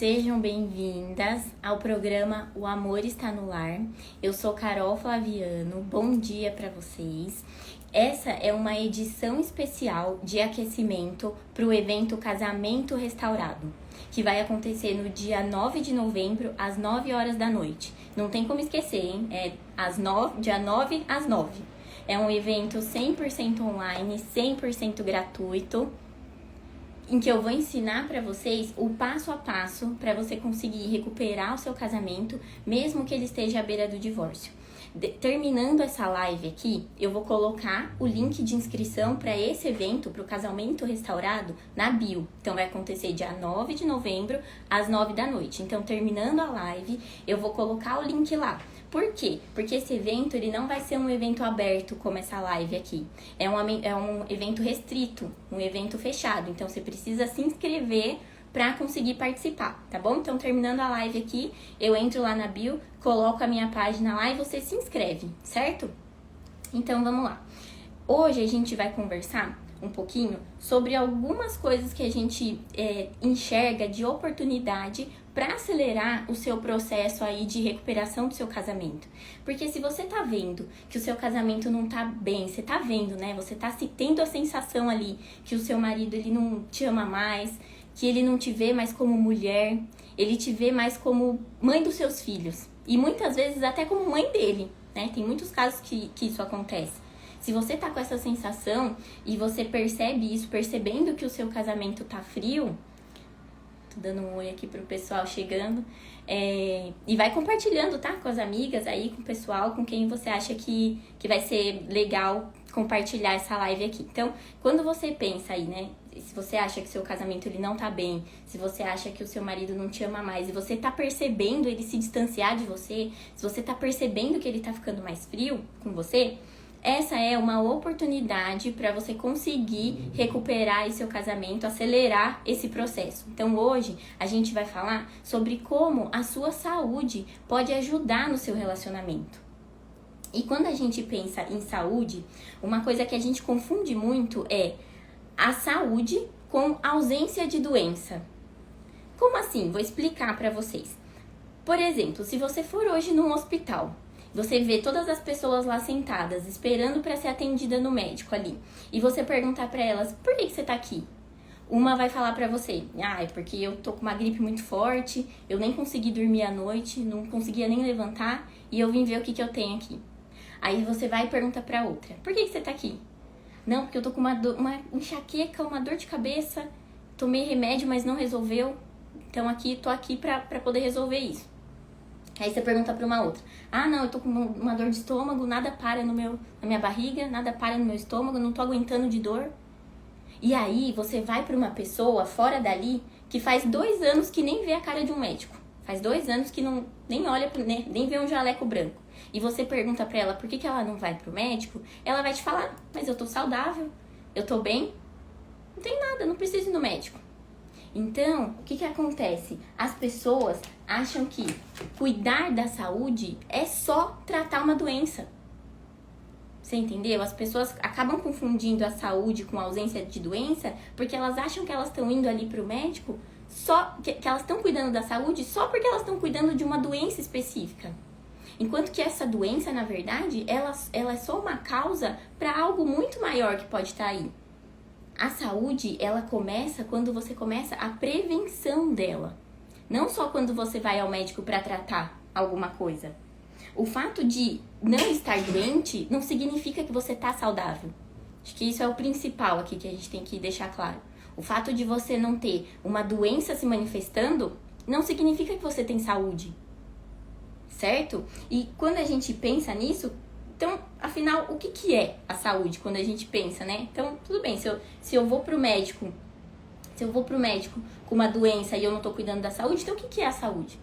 Sejam bem-vindas ao programa O Amor Está no Lar. Eu sou Carol Flaviano, bom dia para vocês. Essa é uma edição especial de aquecimento para o evento Casamento Restaurado, que vai acontecer no dia 9 de novembro, às 9 horas da noite. Não tem como esquecer, hein? É dia 9 às 9. É um evento 100% online, 100% gratuito, em que eu vou ensinar para vocês o passo a passo para você conseguir recuperar o seu casamento, mesmo que ele esteja à beira do divórcio. Terminando essa live aqui, eu vou colocar o link de inscrição para esse evento, para o Casamento Restaurado, na bio. Então, vai acontecer dia 9 de novembro, às 9 da noite. Então, terminando a live, eu vou colocar o link lá. Por quê? Porque esse evento ele não vai ser um evento aberto como essa live aqui. É um evento restrito, um evento fechado. Então, você precisa se inscrever para conseguir participar, tá bom? Então, terminando a live aqui, eu entro lá na bio, coloco a minha página lá e você se inscreve, certo? Então, vamos lá. Hoje a gente vai conversar um pouquinho sobre algumas coisas que a gente enxerga de oportunidade para acelerar o seu processo aí de recuperação do seu casamento. Porque se você tá vendo que o seu casamento não tá bem, você tá vendo, né? Você tá tendo a sensação ali que o seu marido ele não te ama mais, que ele não te vê mais como mulher, ele te vê mais como mãe dos seus filhos. E muitas vezes até como mãe dele, né? Tem muitos casos que isso acontece. Se você tá com essa sensação e você percebe isso, percebendo que o seu casamento tá frio, tô dando um oi aqui pro pessoal chegando, e vai compartilhando, tá? Com as amigas aí, com o pessoal, com quem você acha que vai ser legal compartilhar essa live aqui. Então, quando você pensa aí, né? Se você acha que seu casamento ele não tá bem, se você acha que o seu marido não te ama mais, e você tá percebendo ele se distanciar de você, se você tá percebendo que ele tá ficando mais frio com você, essa é uma oportunidade para você conseguir recuperar esse seu casamento, acelerar esse processo. Então hoje a gente vai falar sobre como a sua saúde pode ajudar no seu relacionamento. E quando a gente pensa em saúde, uma coisa que a gente confunde muito é a saúde com ausência de doença. Como assim? Vou explicar para vocês. Por exemplo, se você for hoje num hospital, você vê todas as pessoas lá sentadas, esperando para ser atendida no médico ali. E você perguntar para elas, por que você tá aqui? Uma vai falar para você, é porque eu tô com uma gripe muito forte, eu nem consegui dormir à noite, não conseguia nem levantar, e eu vim ver o que eu tenho aqui. Aí você vai e pergunta pra outra, por que você tá aqui? Não, porque eu tô com uma enxaqueca, uma dor de cabeça, tomei remédio, mas não resolveu, então tô aqui pra poder resolver isso. Aí você pergunta pra uma outra, não, eu tô com uma dor de estômago, nada para na minha barriga, nada para no meu estômago, não tô aguentando de dor. E aí você vai pra uma pessoa fora dali que faz 2 anos que nem vê a cara de um médico. Faz 2 anos que nem olha, né, nem vê um jaleco branco. E você pergunta pra ela por que ela não vai pro médico, ela vai te falar, mas eu tô saudável, eu tô bem, não tem nada, não preciso ir no médico. Então, o que acontece? As pessoas acham que cuidar da saúde é só tratar uma doença. Você entendeu? As pessoas acabam confundindo a saúde com a ausência de doença porque elas acham que elas estão indo ali pro médico só que elas estão cuidando da saúde só porque elas estão cuidando de uma doença específica. Enquanto que essa doença, na verdade, ela é só uma causa para algo muito maior que pode estar aí. A saúde, ela começa quando você começa a prevenção dela. Não só quando você vai ao médico para tratar alguma coisa. O fato de não estar doente não significa que você está saudável. Acho que isso é o principal aqui que a gente tem que deixar claro. O fato de você não ter uma doença se manifestando não significa que você tem saúde. Certo? E quando a gente pensa nisso, então, afinal, o que é a saúde quando a gente pensa, né? Então, tudo bem, se eu vou pro médico com uma doença e eu não tô cuidando da saúde, então o que é a saúde?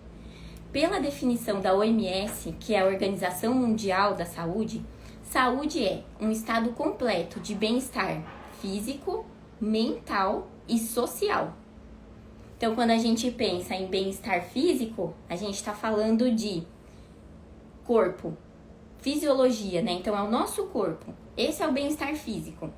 Pela definição da OMS, que é a Organização Mundial da Saúde, saúde é um estado completo de bem-estar físico, mental e social. Então, quando a gente pensa em bem-estar físico, a gente está falando de corpo, fisiologia, né? Então, é o nosso corpo. Esse é o bem-estar físico.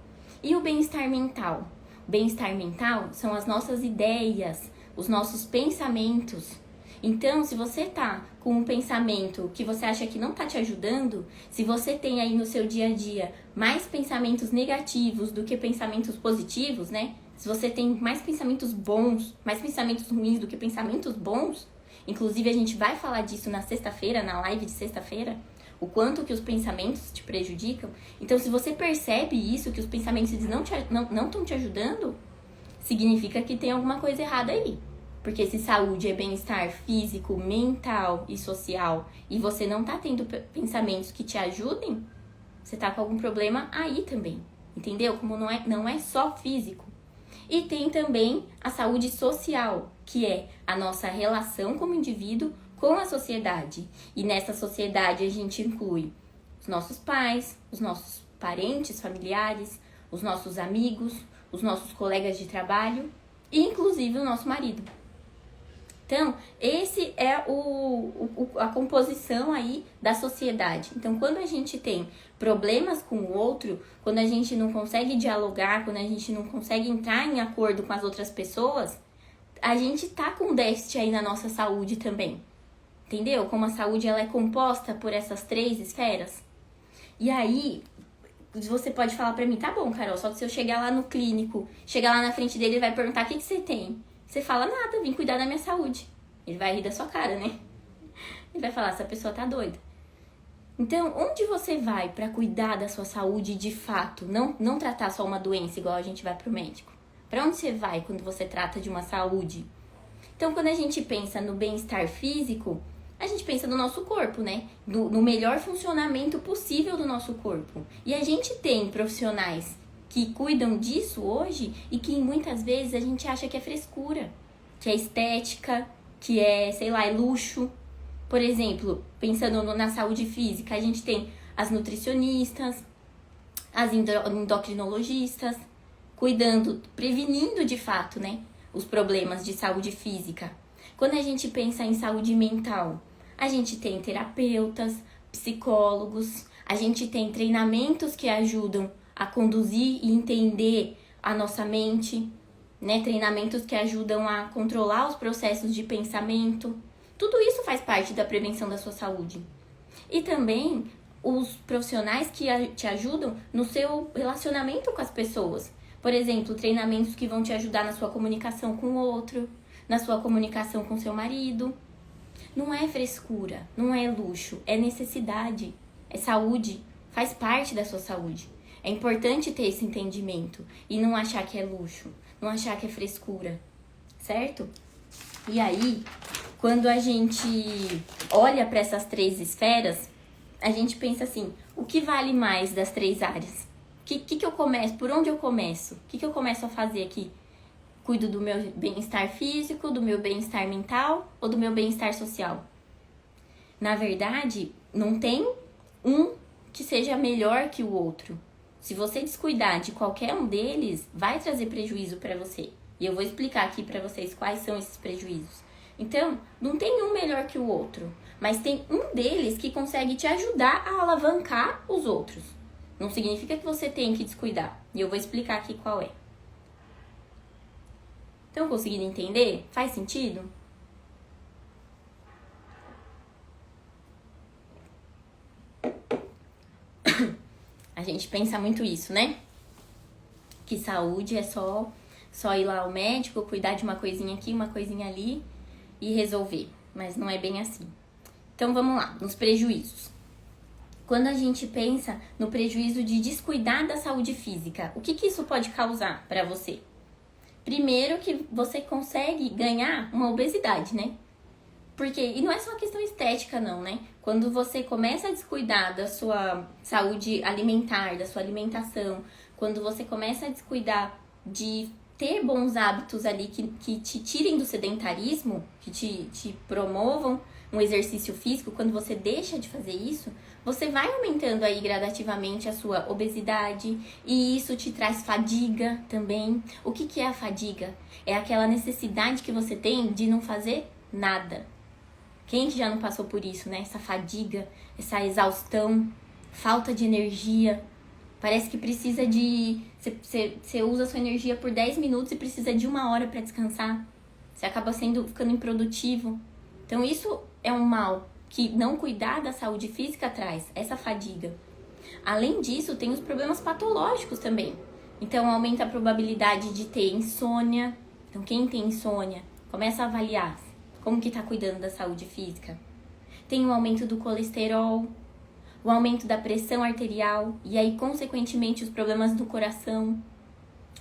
E o bem-estar mental? O bem-estar mental são as nossas ideias, os nossos pensamentos. Então, se você tá com um pensamento que você acha que não tá te ajudando, se você tem aí no seu dia a dia mais pensamentos negativos do que pensamentos positivos, né? Se você tem mais pensamentos bons, mais pensamentos ruins do que pensamentos bons, inclusive a gente vai falar disso na sexta-feira, na live de sexta-feira, o quanto que os pensamentos te prejudicam. Então, se você percebe isso, que os pensamentos não estão te ajudando, significa que tem alguma coisa errada aí. Porque se saúde é bem-estar físico, mental e social, e você não tá tendo pensamentos que te ajudem, você tá com algum problema aí também. Entendeu? Como não é só físico. E tem também a saúde social, que é a nossa relação como indivíduo com a sociedade. E nessa sociedade a gente inclui os nossos pais, os nossos parentes, familiares, os nossos amigos, os nossos colegas de trabalho e inclusive o nosso marido. Então, esse é a composição aí da sociedade. Então, quando a gente tem problemas com o outro, quando a gente não consegue dialogar, quando a gente não consegue entrar em acordo com as outras pessoas, a gente tá com déficit aí na nossa saúde também. Entendeu? Como a saúde ela é composta por essas 3 esferas. E aí, você pode falar pra mim, tá bom, Carol, só que se eu chegar lá no clínico, chegar lá na frente dele, ele vai perguntar, o que você tem? Você fala, nada, vim cuidar da minha saúde. Ele vai rir da sua cara, né? Ele vai falar, essa pessoa tá doida. Então, onde você vai pra cuidar da sua saúde de fato? Não tratar só uma doença igual a gente vai pro médico. Pra onde você vai quando você trata de uma saúde? Então, quando a gente pensa no bem-estar físico, a gente pensa no nosso corpo, né? No melhor funcionamento possível do nosso corpo. E a gente tem profissionais que cuidam disso hoje e que muitas vezes a gente acha que é frescura, que é estética, que é, sei lá, é luxo. Por exemplo, pensando na saúde física, a gente tem as nutricionistas, as endocrinologistas, cuidando, prevenindo de fato, né, os problemas de saúde física. Quando a gente pensa em saúde mental, a gente tem terapeutas, psicólogos, a gente tem treinamentos que ajudam a conduzir e entender a nossa mente, né? Treinamentos que ajudam a controlar os processos de pensamento. Tudo isso faz parte da prevenção da sua saúde. E também os profissionais que te ajudam no seu relacionamento com as pessoas. Por exemplo, treinamentos que vão te ajudar na sua comunicação com o outro, na sua comunicação com seu marido. Não é frescura, não é luxo, é necessidade, é saúde, faz parte da sua saúde. É importante ter esse entendimento e não achar que é luxo, não achar que é frescura, certo? E aí, quando a gente olha para essas 3 esferas, a gente pensa assim, o que vale mais das 3 áreas? Que eu começo? Por onde eu começo? O que eu começo a fazer aqui? Cuido do meu bem-estar físico, do meu bem-estar mental ou do meu bem-estar social? Na verdade, não tem um que seja melhor que o outro. Se você descuidar de qualquer um deles, vai trazer prejuízo para você. E eu vou explicar aqui para vocês quais são esses prejuízos. Então, não tem um melhor que o outro, mas tem um deles que consegue te ajudar a alavancar os outros. Não significa que você tem que descuidar. E eu vou explicar aqui qual é. Estão conseguindo entender? Faz sentido? A gente pensa muito isso, né? Que saúde é só ir lá ao médico, cuidar de uma coisinha aqui, uma coisinha ali e resolver. Mas não é bem assim. Então vamos lá, nos prejuízos. Quando a gente pensa no prejuízo de descuidar da saúde física, o que isso pode causar para você? Primeiro que você consegue ganhar uma obesidade, né? E não é só uma questão estética não, né? Quando você começa a descuidar da sua saúde alimentar, da sua alimentação, quando você começa a descuidar de ter bons hábitos ali que te tirem do sedentarismo, que te promovam um exercício físico, quando você deixa de fazer isso, você vai aumentando aí gradativamente a sua obesidade e isso te traz fadiga também. O que é a fadiga? É aquela necessidade que você tem de não fazer nada. Quem que já não passou por isso, né? Essa fadiga, essa exaustão, falta de energia. Parece que precisa de... Você usa a sua energia por 10 minutos e precisa de 1 hora para descansar. você acaba ficando improdutivo. Então isso é um mal que não cuidar da saúde física traz, essa fadiga. Além disso, tem os problemas patológicos também. Então aumenta a probabilidade de ter insônia. Então quem tem insônia, começa a avaliar como que está cuidando da saúde física. Tem o aumento do colesterol, o aumento da pressão arterial e aí, consequentemente, os problemas do coração.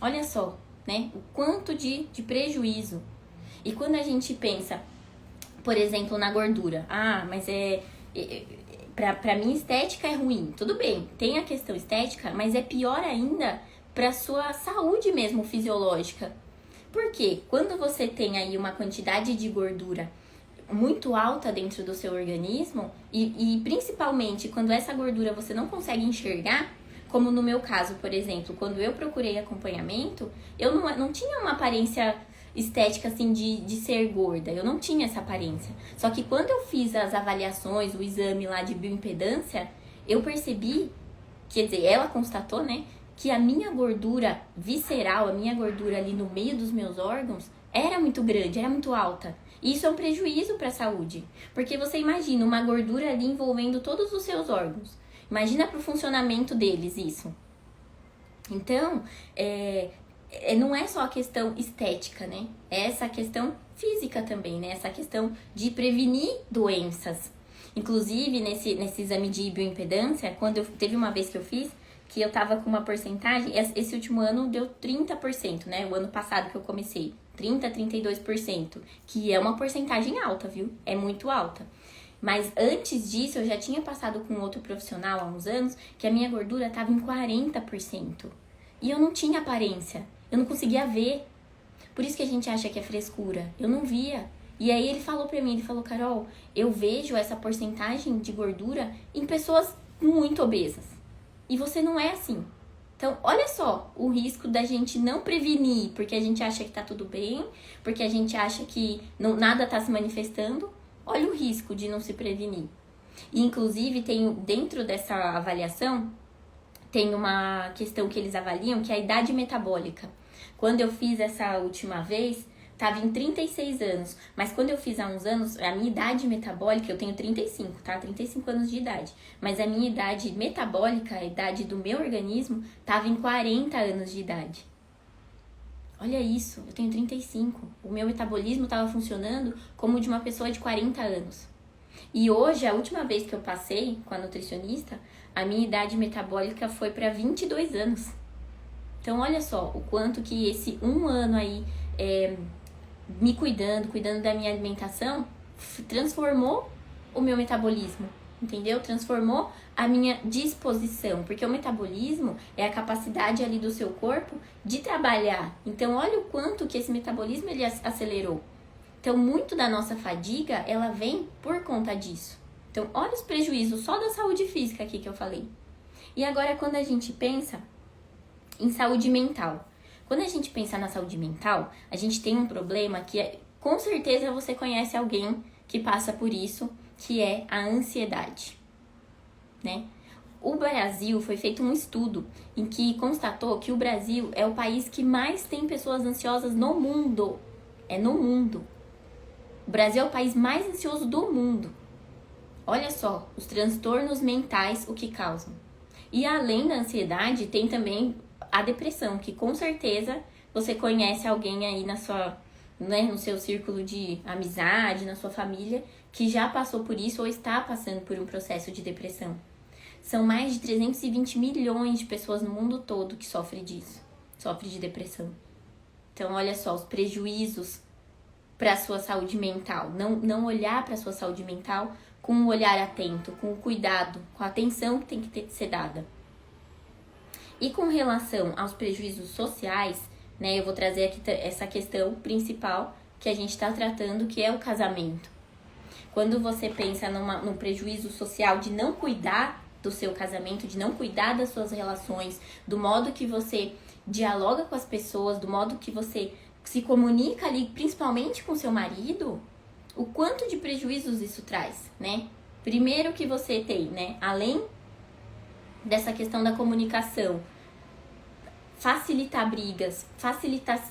Olha só, né? O quanto de prejuízo. E quando a gente pensa, por exemplo, na gordura. Mas pra mim, estética é ruim. Tudo bem, tem a questão estética, mas é pior ainda pra sua saúde mesmo fisiológica. Por quê? Quando você tem aí uma quantidade de gordura muito alta dentro do seu organismo e principalmente quando essa gordura você não consegue enxergar, como no meu caso, por exemplo, quando eu procurei acompanhamento, eu não tinha uma aparência estética assim de ser gorda, eu não tinha essa aparência. Só que quando eu fiz as avaliações, o exame lá de bioimpedância, eu percebi, quer dizer, ela constatou, né, que a minha gordura visceral, a minha gordura ali no meio dos meus órgãos era muito grande, era muito alta. E isso é um prejuízo para a saúde, porque você imagina uma gordura ali envolvendo todos os seus órgãos. Imagina para o funcionamento deles isso. Então, não é só a questão estética, né? É essa questão física também, né? Essa questão de prevenir doenças. Inclusive, nesse exame de bioimpedância, teve uma vez que eu fiz, que eu tava com uma porcentagem, esse último ano deu 30%, né? O ano passado que eu comecei, 32%, que é uma porcentagem alta, viu? É muito alta. Mas antes disso, eu já tinha passado com outro profissional há uns anos, que a minha gordura tava em 40%. E eu não tinha aparência, eu não conseguia ver. Por isso que a gente acha que é frescura. Eu não via. E aí ele falou pra mim, Carol, eu vejo essa porcentagem de gordura em pessoas muito obesas. E você não é assim. Então, olha só o risco da gente não prevenir, porque a gente acha que tá tudo bem, porque a gente acha que nada tá se manifestando. Olha o risco de não se prevenir. E, inclusive, dentro dessa avaliação, tem uma questão que eles avaliam, que é a idade metabólica. Quando eu fiz essa última vez, estava em 36 anos. Mas quando eu fiz há uns anos, a minha idade metabólica, eu tenho 35, tá? 35 anos de idade. Mas a minha idade metabólica, a idade do meu organismo, estava em 40 anos de idade. Olha isso, eu tenho 35. O meu metabolismo estava funcionando como de uma pessoa de 40 anos. E hoje, a última vez que eu passei com a nutricionista, a minha idade metabólica foi para 22 anos. Então, olha só o quanto que esse um ano aí, me cuidando da minha alimentação, transformou o meu metabolismo, entendeu? Transformou a minha disposição, porque o metabolismo é a capacidade ali do seu corpo de trabalhar. Então, olha o quanto que esse metabolismo ele acelerou. Então, muito da nossa fadiga, ela vem por conta disso. Então, olha os prejuízos só da saúde física aqui que eu falei. E agora, quando a gente pensa em saúde mental. Quando a gente pensa na saúde mental, a gente tem um problema que com certeza você conhece alguém que passa por isso, que é a ansiedade, né? O Brasil, foi feito um estudo em que constatou que o Brasil é o país que mais tem pessoas ansiosas no mundo. É no mundo. O Brasil é o país mais ansioso do mundo. Olha só, os transtornos mentais, o que causam. E além da ansiedade, tem também a depressão, que com certeza você conhece alguém aí no seu círculo de amizade, na sua família, que já passou por isso ou está passando por um processo de depressão. São mais de 320 milhões de pessoas no mundo todo que sofrem disso, sofrem de depressão. Então, olha só os prejuízos para a sua saúde mental. Não olhar para a sua saúde mental com um olhar atento, com cuidado, com a atenção que tem que ser dada. E com relação aos prejuízos sociais, né, eu vou trazer aqui essa questão principal que a gente está tratando, que é o casamento. Quando você pensa num prejuízo social de não cuidar do seu casamento, de não cuidar das suas relações, do modo que você dialoga com as pessoas, do modo que você se comunica ali, principalmente com seu marido, o quanto de prejuízos isso traz, né? Primeiro que você tem, né, além dessa questão da comunicação, facilitar brigas, facilitar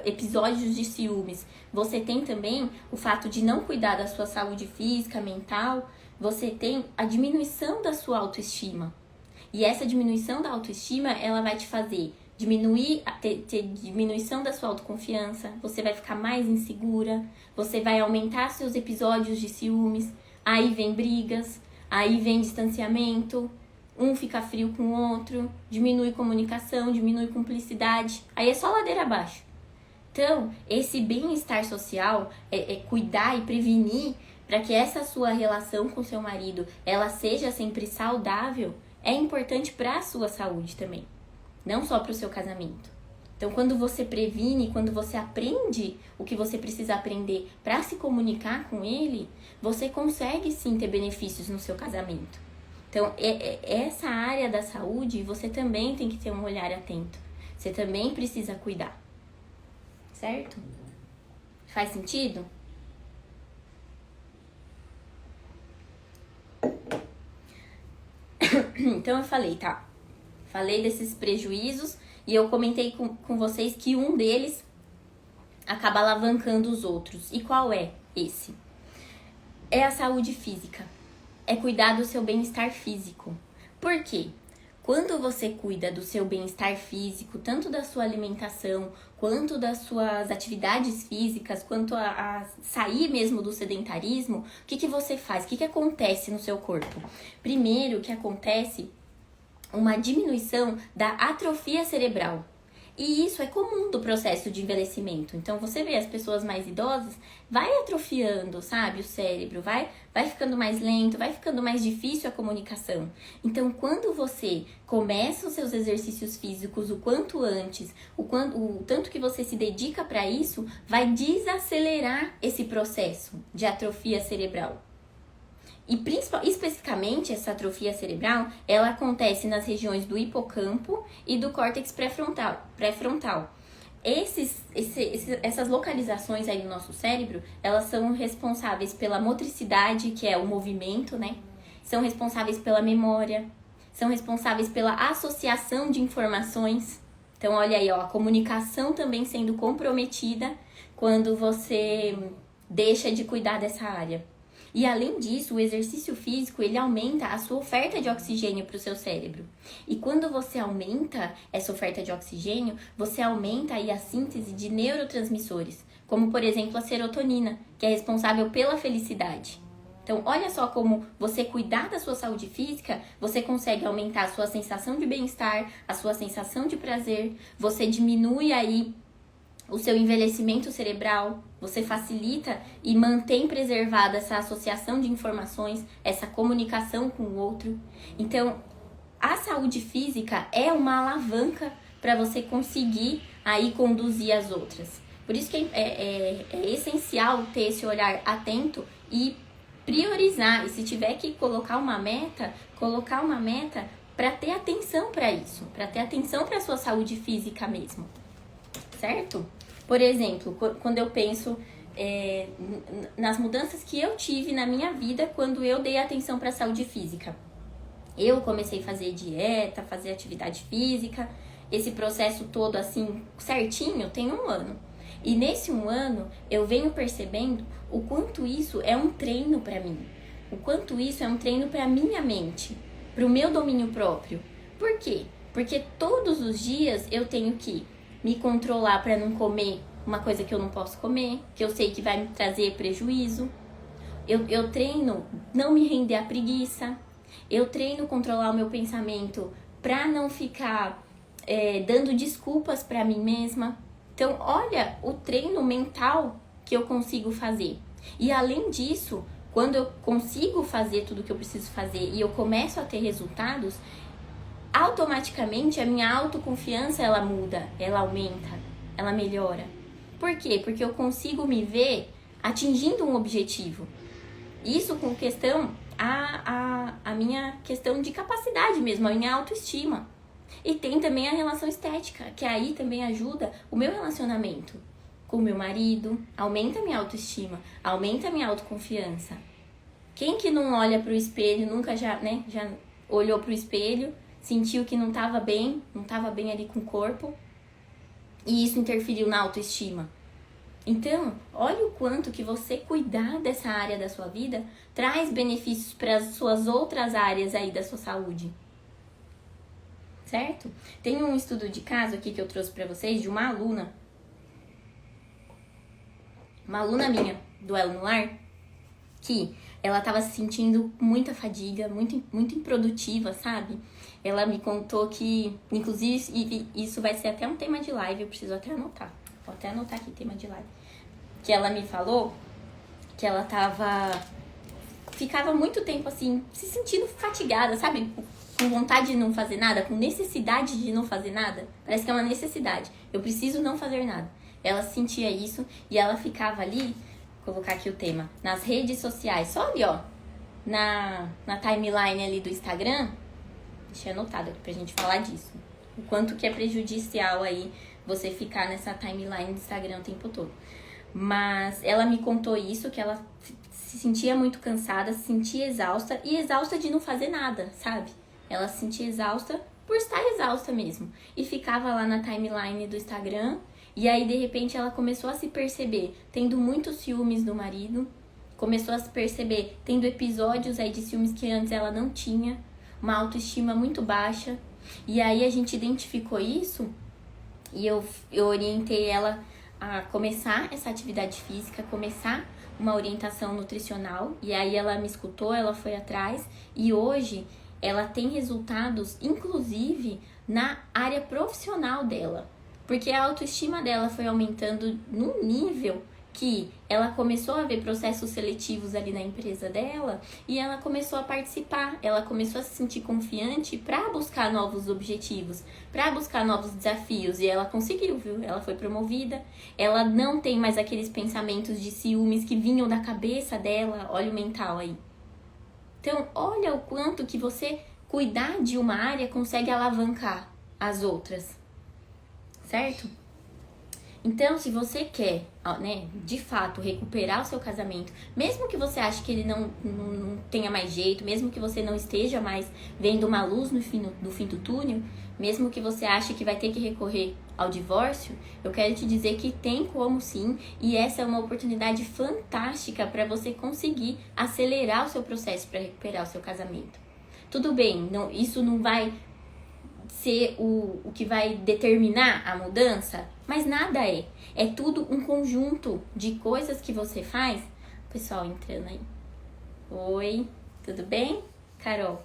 episódios de ciúmes, você tem também o fato de não cuidar da sua saúde física, mental, você tem a diminuição da sua autoestima. E essa diminuição da autoestima, ela vai te fazer ter diminuição da sua autoconfiança, você vai ficar mais insegura, você vai aumentar seus episódios de ciúmes, aí vem brigas, aí vem distanciamento, um fica frio com o outro, diminui comunicação, diminui cumplicidade, aí é só ladeira abaixo. Então, esse bem-estar social é cuidar e prevenir para que essa sua relação com seu marido, ela seja sempre saudável, é importante para a sua saúde também, não só para o seu casamento. Então, quando você previne, quando você aprende o que você precisa aprender para se comunicar com ele, você consegue sim ter benefícios no seu casamento. Então, essa área da saúde, você também tem que ter um olhar atento. Você também precisa cuidar. Certo? Faz sentido? Então, eu falei, tá? Falei desses prejuízos e eu comentei com vocês que um deles acaba alavancando os outros. E qual é esse? É a saúde física. É cuidar do seu bem-estar físico. Por quê? Quando você cuida do seu bem-estar físico, tanto da sua alimentação, quanto das suas atividades físicas, quanto a sair mesmo do sedentarismo, o que você faz? O que acontece no seu corpo? Primeiro, que acontece uma diminuição da atrofia cerebral. E isso é comum do processo de envelhecimento. Então, você vê as pessoas mais idosas, vai atrofiando, sabe, o cérebro, vai ficando mais lento, vai ficando mais difícil a comunicação. Então, quando você começa os seus exercícios físicos o quanto antes, o tanto que você se dedica para isso, vai desacelerar esse processo de atrofia cerebral. E especificamente essa atrofia cerebral, ela acontece nas regiões do hipocampo e do córtex pré-frontal. Essas localizações aí no nosso cérebro, elas são responsáveis pela motricidade, que é o movimento, né? São responsáveis pela memória, são responsáveis pela associação de informações. Então, olha aí, ó, a comunicação também sendo comprometida quando você deixa de cuidar dessa área. E além disso, o exercício físico, ele aumenta a sua oferta de oxigênio para o seu cérebro. E quando você aumenta essa oferta de oxigênio, você aumenta aí a síntese de neurotransmissores, como por exemplo a serotonina, que é responsável pela felicidade. Então, olha só como você cuidar da sua saúde física, você consegue aumentar a sua sensação de bem-estar, a sua sensação de prazer, você diminui aí o seu envelhecimento cerebral, você facilita e mantém preservada essa associação de informações, essa comunicação com o outro. Então, a saúde física é uma alavanca para você conseguir aí conduzir as outras. Por isso que é essencial ter esse olhar atento e priorizar. E se tiver que colocar uma meta para ter atenção para isso, para ter atenção para a sua saúde física mesmo. Certo? Por exemplo, quando eu penso nas mudanças que eu tive na minha vida quando eu dei atenção para a saúde física. Eu comecei a fazer dieta, fazer atividade física, esse processo todo assim, certinho, tem 1 ano. E nesse 1 ano, eu venho percebendo o quanto isso é um treino para mim. O quanto isso é um treino para minha mente, para o meu domínio próprio. Por quê? Porque todos os dias eu tenho que me controlar para não comer uma coisa que eu não posso comer, que eu sei que vai me trazer prejuízo. Eu treino não me render à preguiça. Eu treino controlar o meu pensamento para não ficar dando desculpas para mim mesma. Então, olha o treino mental que eu consigo fazer. E além disso, quando eu consigo fazer tudo o que eu preciso fazer e eu começo a ter resultados, automaticamente a minha autoconfiança ela muda, ela aumenta, ela melhora. Por quê? Porque eu consigo me ver atingindo um objetivo. Isso com questão a minha questão de capacidade mesmo, a minha autoestima. E tem também a relação estética, que aí também ajuda o meu relacionamento com o meu marido, aumenta a minha autoestima, aumenta a minha autoconfiança. Quem que não olha pro espelho, nunca já olhou pro espelho, sentiu que não estava bem ali com o corpo. e isso interferiu na autoestima. Então, olha o quanto que você cuidar dessa área da sua vida traz benefícios para as suas outras áreas aí da sua saúde. Certo? Tem um estudo de caso aqui que eu trouxe para vocês de uma aluna minha do Elo no Lar, que ela tava se sentindo muita fadiga, muito improdutiva, sabe? Ela me contou que, inclusive, isso vai ser até um tema de live, eu preciso até anotar. Vou até anotar aqui, tema de live. Que ela me falou que ela ficava muito tempo assim, se sentindo fatigada, sabe? Com vontade de não fazer nada, com necessidade de não fazer nada. Parece que é uma necessidade. Eu preciso não fazer nada. Ela sentia isso e ela ficava ali, vou colocar aqui o tema, nas redes sociais, só ali, ó, na timeline ali do Instagram. Deixei anotado aqui pra gente falar disso. O quanto que é prejudicial aí você ficar nessa timeline do Instagram o tempo todo. Mas ela me contou isso, que ela se sentia muito cansada, se sentia exausta e exausta de não fazer nada, sabe? Ela se sentia exausta por estar exausta mesmo. E ficava lá na timeline do Instagram. E aí, de repente, ela começou a se perceber tendo muitos ciúmes do marido. Começou a se perceber tendo episódios aí de ciúmes que antes ela não tinha. Uma autoestima muito baixa. E aí, a gente identificou isso. E eu orientei ela a começar essa atividade física, começar uma orientação nutricional. E aí, ela me escutou, ela foi atrás. E hoje, ela tem resultados, inclusive, na área profissional dela. Porque a autoestima dela foi aumentando num nível que ela começou a ver processos seletivos ali na empresa dela e ela começou a participar, ela começou a se sentir confiante para buscar novos objetivos, para buscar novos desafios e ela conseguiu, viu? Ela foi promovida, ela não tem mais aqueles pensamentos de ciúmes que vinham da cabeça dela, olha o mental aí. Então, olha o quanto que você cuidar de uma área consegue alavancar as outras. Certo? Então, se você quer, né, de fato, recuperar o seu casamento, mesmo que você ache que ele não tenha mais jeito, mesmo que você não esteja mais vendo uma luz no fim do túnel, mesmo que você ache que vai ter que recorrer ao divórcio, eu quero te dizer que tem como sim, e essa é uma oportunidade fantástica para você conseguir acelerar o seu processo para recuperar o seu casamento. Tudo bem, isso não vai ser o que vai determinar a mudança, mas nada é. É tudo um conjunto de coisas que você faz. Pessoal entrando aí. Oi, tudo bem? Carol.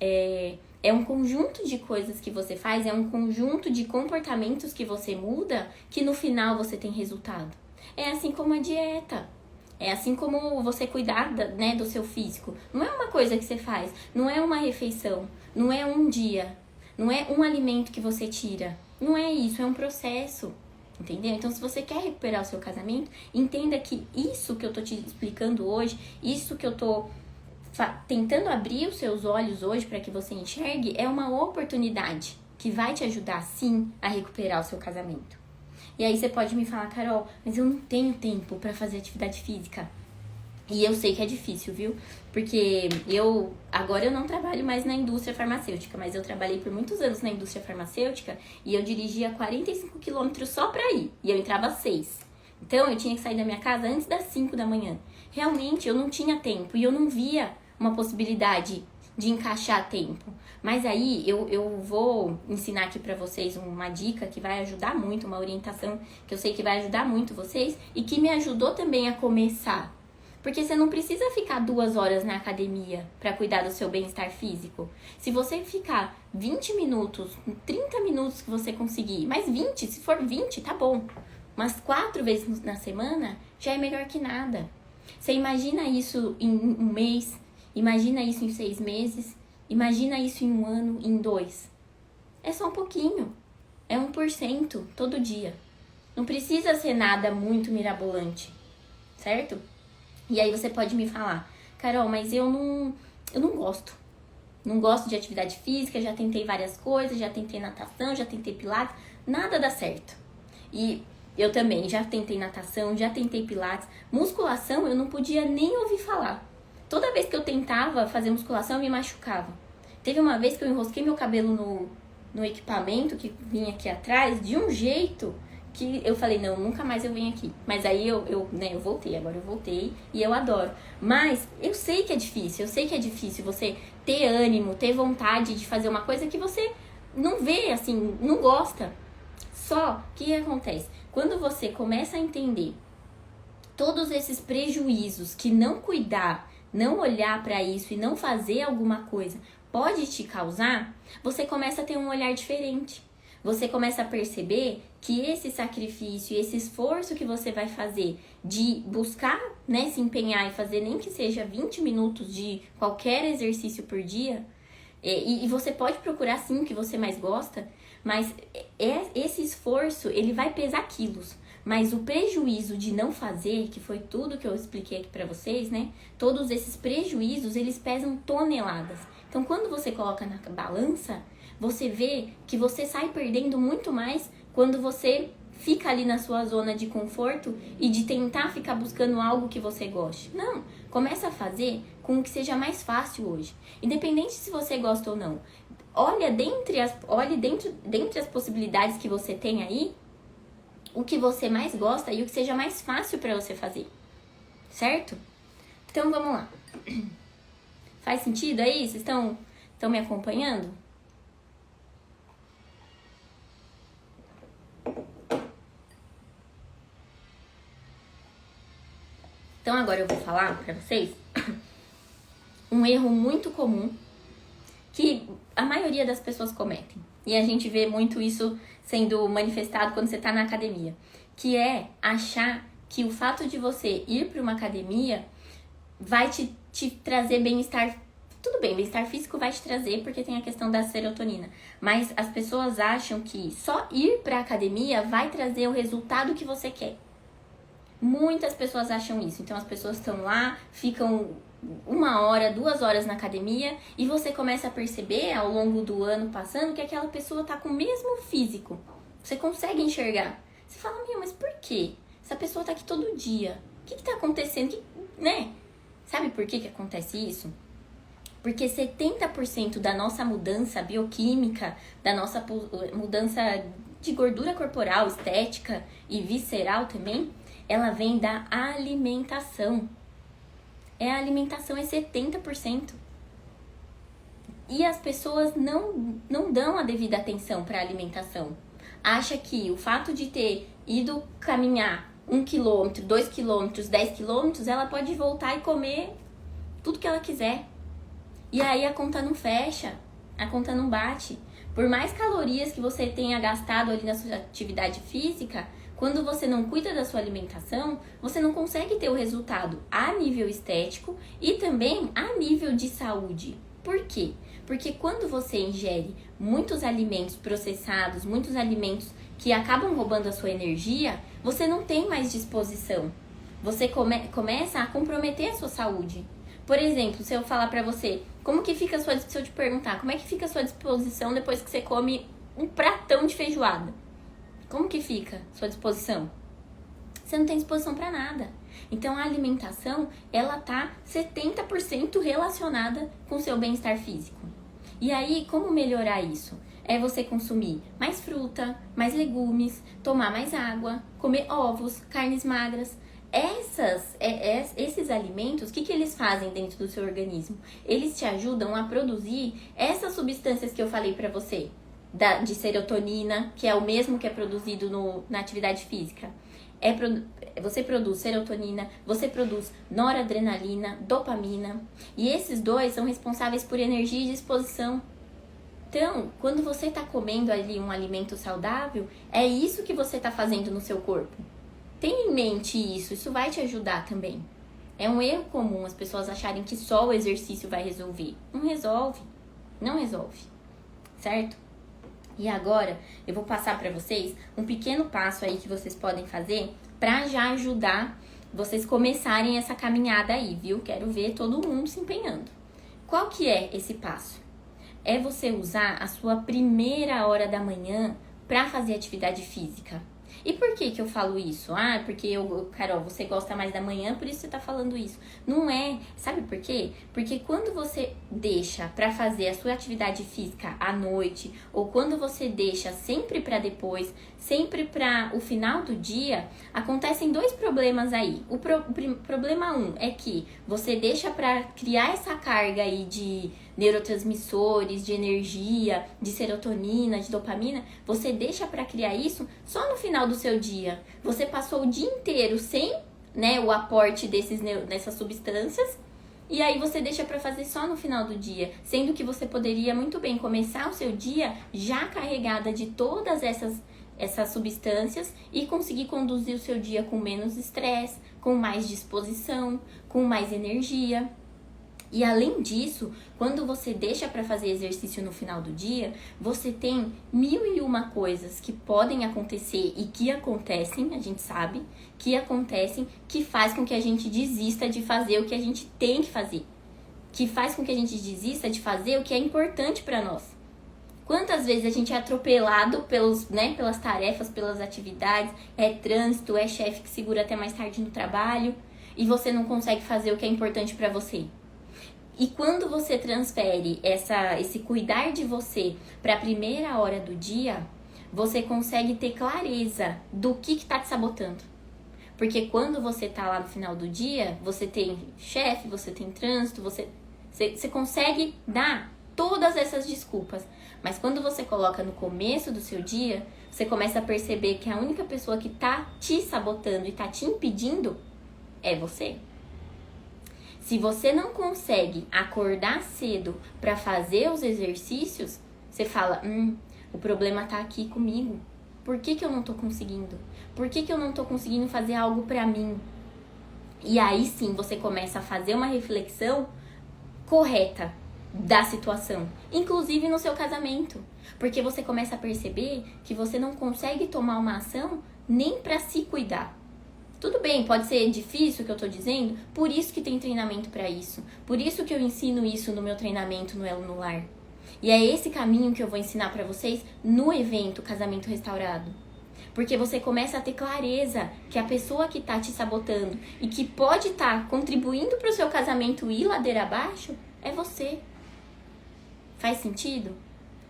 É um conjunto de coisas que você faz, é um conjunto de comportamentos que você muda, que no final você tem resultado. É assim como a dieta. É assim como você cuidar né, do seu físico. Não é uma coisa que você faz, não é uma refeição, não é um dia. Não é um alimento que você tira. Não é isso, é um processo. Entendeu? Então, se você quer recuperar o seu casamento, entenda que isso que eu tô te explicando hoje, isso que eu tô tentando abrir os seus olhos hoje para que você enxergue, é uma oportunidade que vai te ajudar, sim, a recuperar o seu casamento. E aí você pode me falar, Carol, mas eu não tenho tempo para fazer atividade física. E eu sei que é difícil, viu? Porque agora eu não trabalho mais na indústria farmacêutica, mas eu trabalhei por muitos anos na indústria farmacêutica e eu dirigia 45 quilômetros só pra ir. E eu entrava às 6. Então eu tinha que sair da minha casa antes das 5 da manhã. Realmente eu não tinha tempo e eu não via uma possibilidade de encaixar tempo. Mas aí eu vou ensinar aqui pra vocês uma dica que vai ajudar muito, uma orientação que eu sei que vai ajudar muito vocês e que me ajudou também a começar. Porque você não precisa ficar 2 horas na academia para cuidar do seu bem-estar físico. Se você ficar 20 minutos, 30 minutos que você conseguir, mais 20, se for 20, tá bom. Mas 4 vezes na semana já é melhor que nada. Você imagina isso em um mês, imagina isso em 6 meses, imagina isso em 1 ano, em 2. É só um pouquinho. É 1% todo dia. Não precisa ser nada muito mirabolante, certo? E aí você pode me falar, Carol, mas eu não gosto. Não gosto de atividade física, já tentei várias coisas, já tentei natação, já tentei pilates, nada dá certo. E eu também já tentei natação, já tentei pilates. Musculação eu não podia nem ouvir falar. Toda vez que eu tentava fazer musculação eu me machucava. Teve uma vez que eu enrosquei meu cabelo no equipamento que vinha aqui atrás de um jeito que eu falei, não, nunca mais eu venho aqui. Mas aí eu voltei, agora eu voltei e eu adoro. Mas eu sei que é difícil você ter ânimo, ter vontade de fazer uma coisa que você não vê, assim, não gosta. Só que acontece? Quando você começa a entender todos esses prejuízos que não cuidar, não olhar para isso e não fazer alguma coisa pode te causar, você começa a ter um olhar diferente. Você começa a perceber que esse sacrifício, esse esforço que você vai fazer de buscar, né, se empenhar e fazer nem que seja 20 minutos de qualquer exercício por dia, e você pode procurar sim o que você mais gosta, mas esse esforço, ele vai pesar quilos. Mas o prejuízo de não fazer, que foi tudo que eu expliquei aqui pra vocês, né? Todos esses prejuízos, eles pesam toneladas. Então, quando você coloca na balança, você vê que você sai perdendo muito mais quando você fica ali na sua zona de conforto e de tentar ficar buscando algo que você goste. Não, começa a fazer com o que seja mais fácil hoje. Independente se você gosta ou não. Olhe dentre as possibilidades que você tem aí, o que você mais gosta e o que seja mais fácil para você fazer. Certo? Então, vamos lá. Faz sentido aí? Vocês estão me acompanhando? Então, agora eu vou falar para vocês um erro muito comum que a maioria das pessoas cometem. E a gente vê muito isso sendo manifestado quando você está na academia. Que é achar que o fato de você ir para uma academia vai te trazer bem-estar. Tudo bem, bem-estar físico vai te trazer porque tem a questão da serotonina. Mas as pessoas acham que só ir para a academia vai trazer o resultado que você quer. Muitas pessoas acham isso. Então as pessoas estão lá, ficam 1 hora, 2 horas na academia e você começa a perceber ao longo do ano passando que aquela pessoa tá com o mesmo físico. Você consegue enxergar. Você fala, mas por quê? Essa pessoa tá aqui todo dia. O que tá acontecendo? Né? Sabe por que acontece isso? Porque 70% da nossa mudança bioquímica, da nossa mudança de gordura corporal, estética e visceral também, ela vem da alimentação. A alimentação é 70%. E as pessoas não dão a devida atenção para a alimentação. Acha que o fato de ter ido caminhar 1 quilômetro, 2 quilômetros, 10 quilômetros, ela pode voltar e comer tudo que ela quiser. E aí a conta não fecha, a conta não bate. Por mais calorias que você tenha gastado ali na sua atividade física, quando você não cuida da sua alimentação, você não consegue ter o resultado a nível estético e também a nível de saúde. Por quê? Porque quando você ingere muitos alimentos processados, muitos alimentos que acabam roubando a sua energia, você não tem mais disposição. Você começa a comprometer a sua saúde. Por exemplo, se eu falar pra você, se eu te perguntar, como é que fica a sua disposição depois que você come um pratão de feijoada? Como que fica a sua disposição? Você não tem disposição para nada. Então, a alimentação, ela tá 70% relacionada com o seu bem-estar físico. E aí, como melhorar isso? É você consumir mais fruta, mais legumes, tomar mais água, comer ovos, carnes magras. Esses alimentos, o que eles fazem dentro do seu organismo? Eles te ajudam a produzir essas substâncias que eu falei para você. De serotonina, que é o mesmo que é produzido na atividade física. Você produz serotonina, você produz noradrenalina, dopamina. E esses dois são responsáveis por energia e disposição. Então, quando você está comendo ali um alimento saudável, é isso que você está fazendo no seu corpo. Tenha em mente isso vai te ajudar também. É um erro comum as pessoas acharem que só o exercício vai resolver. Não resolve. Certo? E agora, eu vou passar para vocês um pequeno passo aí que vocês podem fazer para já ajudar vocês começarem essa caminhada aí, viu? Quero ver todo mundo se empenhando. Qual que é esse passo? É você usar a sua primeira hora da manhã para fazer atividade física. E por que que eu falo isso? Ah, porque Carol, você gosta mais da manhã, por isso você tá falando isso. Não é. Sabe por quê? Porque quando você deixa pra fazer a sua atividade física à noite, ou quando você deixa sempre pra depois, sempre pra o final do dia, acontecem dois problemas aí. O problema é que você deixa pra criar essa carga aí de neurotransmissores, de energia, de serotonina, de dopamina, você deixa para criar isso só no final do seu dia. Você passou o dia inteiro sem, né, o aporte dessas substâncias, e aí você deixa para fazer só no final do dia, sendo que você poderia muito bem começar o seu dia já carregada de todas essas substâncias e conseguir conduzir o seu dia com menos estresse, com mais disposição, com mais energia. E além disso, quando você deixa para fazer exercício no final do dia, você tem 1001 coisas que podem acontecer e que acontecem, a gente sabe, que acontecem, que faz com que a gente desista de fazer o que a gente tem que fazer. Que faz com que a gente desista de fazer o que é importante para nós. Quantas vezes a gente é atropelado pelas tarefas, pelas atividades, é trânsito, é chefe que segura até mais tarde no trabalho e você não consegue fazer o que é importante para você. E quando você transfere esse cuidar de você para a primeira hora do dia, você consegue ter clareza do que está te sabotando. Porque quando você tá lá no final do dia, você tem chefe, você tem trânsito, você consegue dar todas essas desculpas. Mas quando você coloca no começo do seu dia, você começa a perceber que a única pessoa que tá te sabotando e tá te impedindo é você. Se você não consegue acordar cedo para fazer os exercícios, você fala, o problema tá aqui comigo. Por que que eu não tô conseguindo? Por que que eu não tô conseguindo fazer algo pra mim? E aí sim, você começa a fazer uma reflexão correta da situação, inclusive no seu casamento. Porque você começa a perceber que você não consegue tomar uma ação nem pra se cuidar. Tudo bem, pode ser difícil o que eu tô dizendo, por isso que tem treinamento pra isso. Por isso que eu ensino isso no meu treinamento no Elo no Lar. E é esse caminho que eu vou ensinar pra vocês no evento Casamento Restaurado. Porque você começa a ter clareza que a pessoa que tá te sabotando e que pode estar contribuindo pro seu casamento ir ladeira abaixo é você. Faz sentido?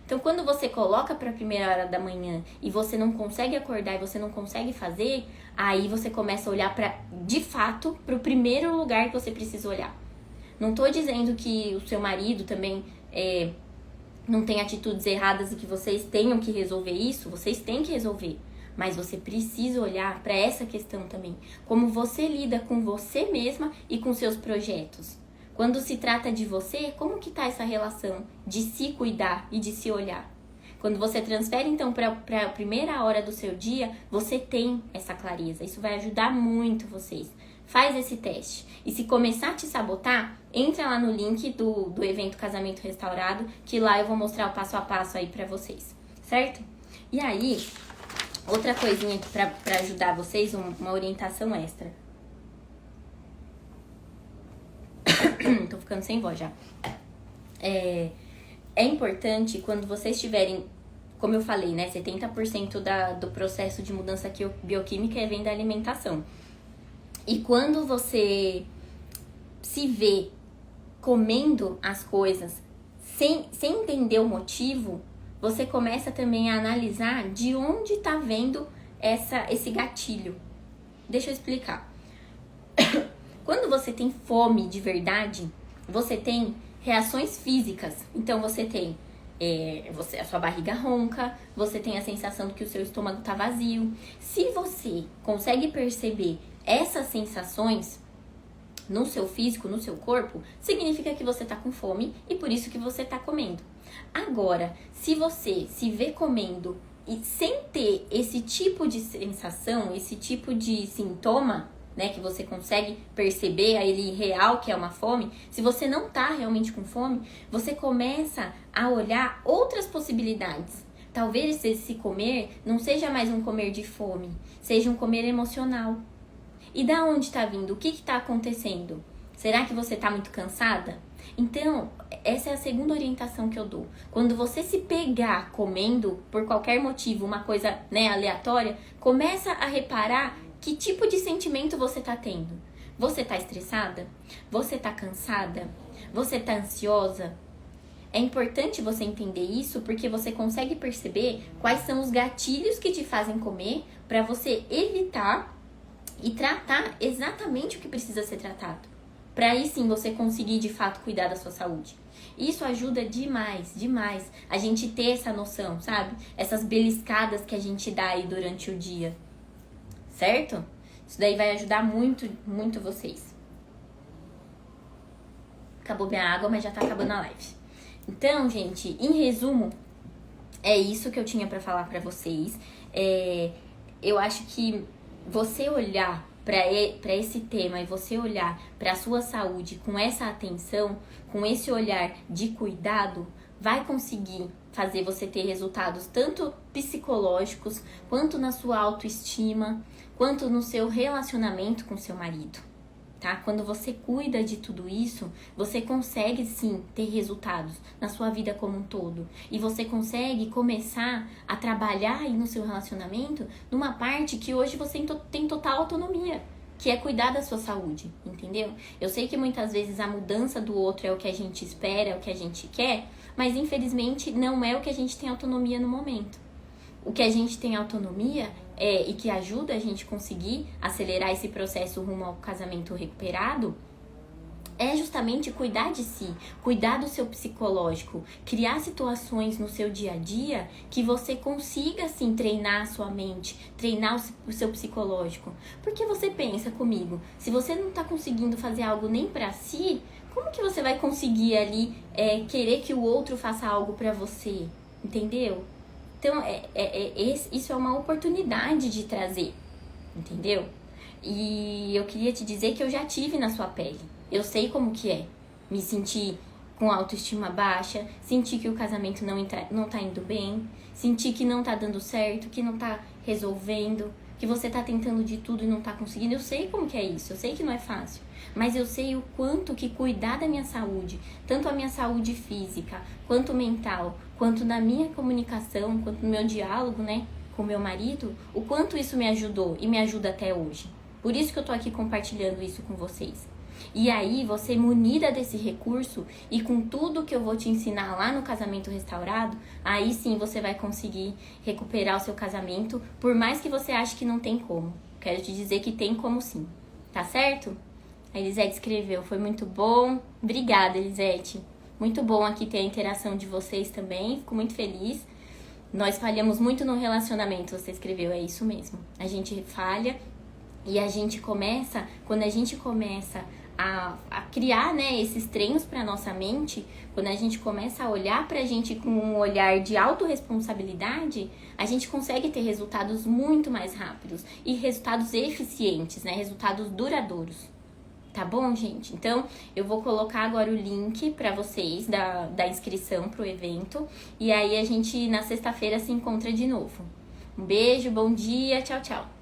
Então, quando você coloca para a primeira hora da manhã e você não consegue acordar e você não consegue fazer, aí você começa a olhar de fato para o primeiro lugar que você precisa olhar. Não tô dizendo que o seu marido também não tem atitudes erradas e que vocês tenham que resolver isso, vocês têm que resolver. Mas você precisa olhar para essa questão também. Como você lida com você mesma e com seus projetos. Quando se trata de você, como que tá essa relação de se cuidar e de se olhar? Quando você transfere, então, para a primeira hora do seu dia, você tem essa clareza. Isso vai ajudar muito vocês. Faz esse teste. E se começar a te sabotar, entra lá no link do evento Casamento Restaurado, que lá eu vou mostrar o passo a passo aí para vocês. Certo? E aí, outra coisinha para ajudar vocês, uma orientação extra. Tô ficando sem voz já. É importante quando vocês tiverem, como eu falei, né? 70% do processo de mudança bioquímica vem da alimentação. E quando você se vê comendo as coisas sem entender o motivo, você começa também a analisar de onde tá vendo esse gatilho. Deixa eu explicar. Quando você tem fome de verdade, você tem reações físicas. Então, você tem a sua barriga ronca, você tem a sensação de que o seu estômago tá vazio. Se você consegue perceber essas sensações no seu físico, no seu corpo, significa que você tá com fome e por isso que você tá comendo. Agora, se você se vê comendo e sem ter esse tipo de sensação, esse tipo de sintoma, né, que você consegue perceber ele real que é uma fome, se você não tá realmente com fome, você começa a olhar outras possibilidades. Talvez esse comer não seja mais um comer de fome, seja um comer emocional. E da onde tá vindo? O que tá acontecendo? Será que você tá muito cansada? Então, essa é a segunda orientação que eu dou. Quando você se pegar comendo, por qualquer motivo, uma coisa, né, aleatória, começa a reparar que tipo de sentimento você tá tendo. Você tá estressada? Você tá cansada? Você tá ansiosa? É importante você entender isso porque você consegue perceber quais são os gatilhos que te fazem comer para você evitar e tratar exatamente o que precisa ser tratado. Para aí sim você conseguir de fato cuidar da sua saúde. Isso ajuda demais, demais a gente ter essa noção, sabe? Essas beliscadas que a gente dá aí durante o dia. Certo? Isso daí vai ajudar muito, muito vocês. Acabou minha água, mas já tá acabando a live. Então, gente, em resumo, é isso que eu tinha pra falar pra vocês. Eu acho que você olhar para esse tema e você olhar para a sua saúde com essa atenção, com esse olhar de cuidado, vai conseguir fazer você ter resultados tanto psicológicos, quanto na sua autoestima, quanto no seu relacionamento com seu marido, tá? Quando você cuida de tudo isso, você consegue sim ter resultados na sua vida como um todo. E você consegue começar a trabalhar aí no seu relacionamento numa parte que hoje você tem total autonomia, que é cuidar da sua saúde, entendeu? Eu sei que muitas vezes a mudança do outro é o que a gente espera, é o que a gente quer, mas infelizmente não é o que a gente tem autonomia no momento. O que a gente tem autonomia e que ajuda a gente conseguir acelerar esse processo rumo ao casamento recuperado é justamente cuidar de si, cuidar do seu psicológico, criar situações no seu dia a dia que você consiga, assim, treinar a sua mente, treinar o seu psicológico. Porque você pensa comigo, se você não tá conseguindo fazer algo nem pra si, como que você vai conseguir ali querer que o outro faça algo pra você? Entendeu? Então, isso é uma oportunidade de trazer, entendeu? E eu queria te dizer que eu já tive na sua pele. Eu sei como que é me sentir com autoestima baixa, sentir que o casamento não tá indo bem, sentir que não tá dando certo, que não tá resolvendo, que você tá tentando de tudo e não tá conseguindo. Eu sei como que é isso, eu sei que não é fácil. Mas eu sei o quanto que cuidar da minha saúde, tanto a minha saúde física, quanto mental, quanto na minha comunicação, quanto no meu diálogo, né, com meu marido, o quanto isso me ajudou e me ajuda até hoje. Por isso que eu tô aqui compartilhando isso com vocês. E aí, você munida desse recurso e com tudo que eu vou te ensinar lá no Casamento Restaurado, aí sim você vai conseguir recuperar o seu casamento, por mais que você ache que não tem como. Quero te dizer que tem como sim, tá certo? A Elisete escreveu, foi muito bom. Obrigada, Elisete. Muito bom aqui ter a interação de vocês também, fico muito feliz. Nós falhamos muito no relacionamento, você escreveu, é isso mesmo. A gente falha e a gente começa, quando a gente começa a criar, né, esses treinos para nossa mente, quando a gente começa a olhar pra gente com um olhar de autorresponsabilidade, a gente consegue ter resultados muito mais rápidos e resultados eficientes, né, resultados duradouros. Tá bom, gente? Então, eu vou colocar agora o link pra vocês da inscrição pro evento e aí a gente na sexta-feira se encontra de novo. Um beijo, bom dia, tchau, tchau!